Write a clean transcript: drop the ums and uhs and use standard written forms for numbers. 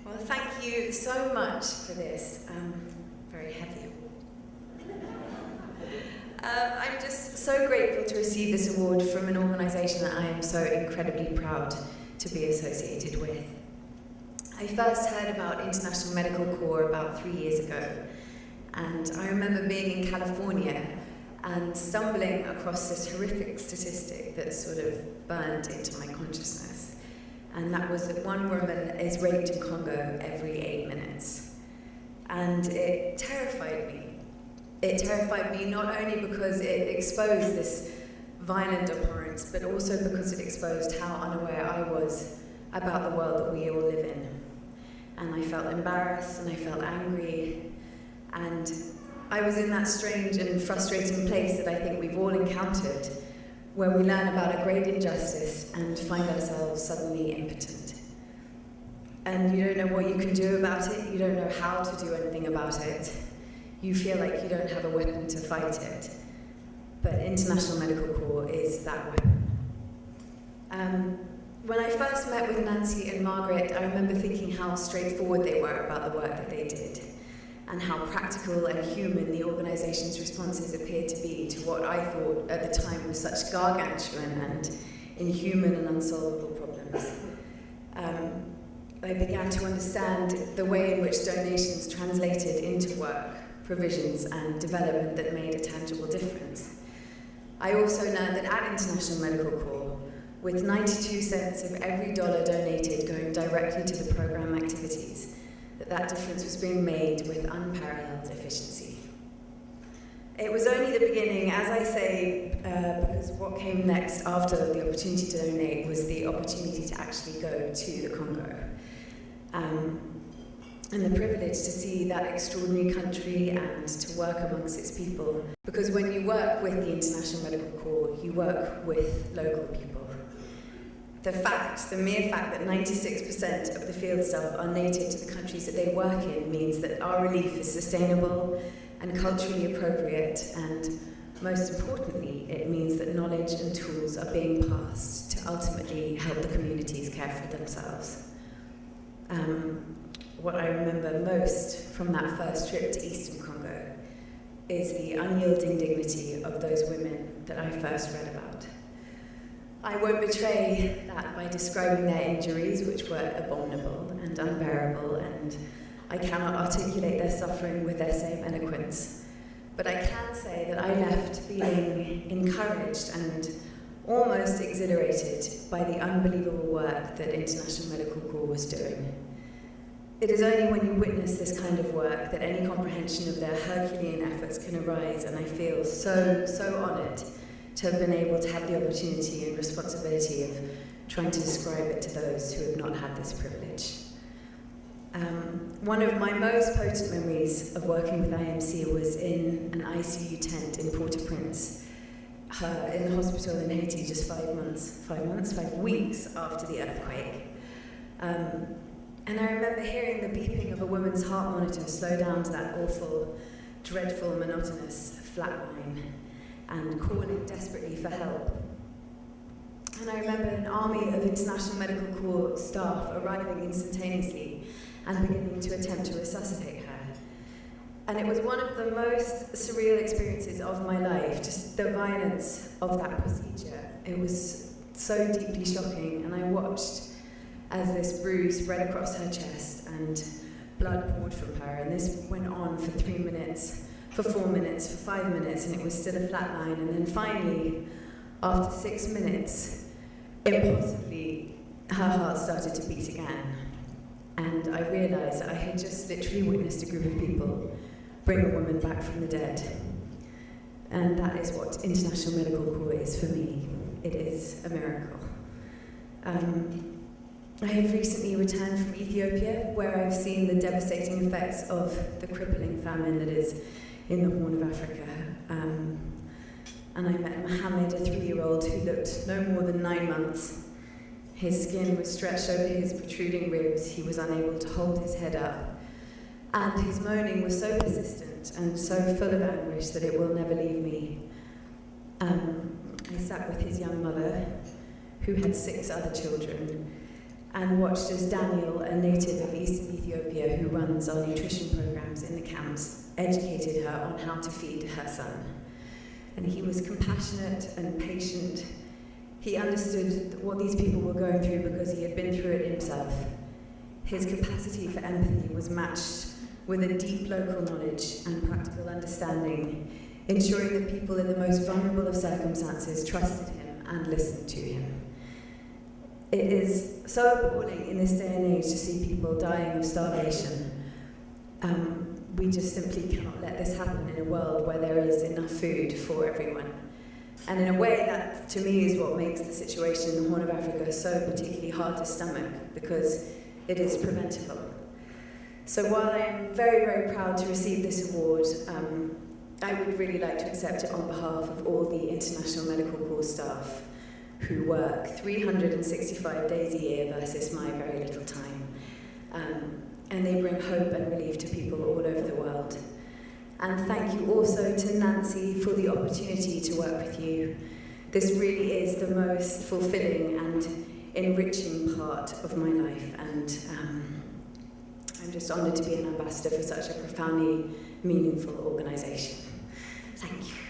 Well, thank you so much for this. Very heavy. I'm just so grateful to receive this award from an organisation that I am so incredibly proud to be associated with. I first heard about International Medical Corps about 3 years ago, and I remember being in California and stumbling across this horrific statistic that sort of burned into my consciousness. And that was that one woman is raped in Congo every 8 minutes. And it terrified me. It terrified me not only because it exposed this violent abhorrence, but also because it exposed how unaware I was about the world that we all live in. And I felt embarrassed and I felt angry. And I was in that strange and frustrating place that I think we've all encountered, where we learn about a great injustice and find ourselves suddenly impotent. And you don't know what you can do about it, you don't know how to do anything about it. You feel like you don't have a weapon to fight it. But International Medical Corps is that weapon. When I first met with Nancy and Margaret, I remember thinking how straightforward they were about the work that they did, and how practical and human the organisation's responses appeared to be to what I thought at the time was such gargantuan and inhuman and unsolvable problems. I began to understand the way in which donations translated into work, provisions and development that made a tangible difference. I also learned that at International Medical Corps, with 92 cents of every dollar donated going directly to the programme activities, that difference was being made with unparalleled efficiency. It was only the beginning, as I say, because what came next after the opportunity to donate was the opportunity to actually go to the Congo. And the privilege to see that extraordinary country and to work amongst its people. Because when you work with the International Medical Corps, you work with local people. The mere fact that 96% of the field staff are native to the countries that they work in means that our relief is sustainable and culturally appropriate, and most importantly, it means that knowledge and tools are being passed to ultimately help the communities care for themselves. What I remember most from that first trip to Eastern Congo is the unyielding dignity of those women that I first read about. I won't betray that by describing their injuries, which were abominable and unbearable, and I cannot articulate their suffering with their same eloquence. But I can say that I left feeling encouraged and almost exhilarated by the unbelievable work that International Medical Corps was doing. It is only when you witness this kind of work that any comprehension of their Herculean efforts can arise, and I feel so honoured to have been able to have the opportunity and responsibility of trying to describe it to those who have not had this privilege. One of my most potent memories of working with IMC was in an ICU tent in Port-au-Prince, in the hospital in Haiti just 5 weeks after the earthquake. And I remember hearing the beeping of a woman's heart monitor slow down to that awful, dreadful, monotonous flatline, and calling desperately for help. And I remember an army of International Medical Corps staff arriving instantaneously and beginning to attempt to resuscitate her. And it was one of the most surreal experiences of my life, just the violence of that procedure. It was so deeply shocking, and I watched as this bruise spread across her chest and blood poured from her, and this went on for 3 minutes, for 4 minutes, for 5 minutes, and it was still a flat line. And then finally, after 6 minutes, impossibly, her heart started to beat again. And I realised that I had just literally witnessed a group of people bring a woman back from the dead. And that is what International Medical Corps is for me. It is a miracle. I have recently returned from Ethiopia, where I've seen the devastating effects of the crippling famine that is in the Horn of Africa. And I met Mohammed, a 3-year-old who looked no more than 9 months. His skin was stretched over his protruding ribs. He was unable to hold his head up. And his moaning was so persistent and so full of anguish that it will never leave me. I sat with his young mother, who had 6 other children, and watched as Daniel, a native of eastern Ethiopia who runs our nutrition programs in the camps, educated her on how to feed her son. And he was compassionate and patient. He understood what these people were going through because he had been through it himself. His capacity for empathy was matched with a deep local knowledge and practical understanding, ensuring that people in the most vulnerable of circumstances trusted him and listened to him. It is so appalling in this day and age to see people dying of starvation. We just simply cannot let this happen in a world where there is enough food for everyone. And in a way, that to me is what makes the situation in the Horn of Africa so particularly hard to stomach, because it is preventable. So while I am very, very proud to receive this award, I would really like to accept it on behalf of all the International Medical Corps staff who work 365 days a year versus my very little time. And they bring hope and relief to people all over the world. And thank you also to Nancy for the opportunity to work with you. This really is the most fulfilling and enriching part of my life, and I'm just honoured to be an ambassador for such a profoundly meaningful organisation. Thank you.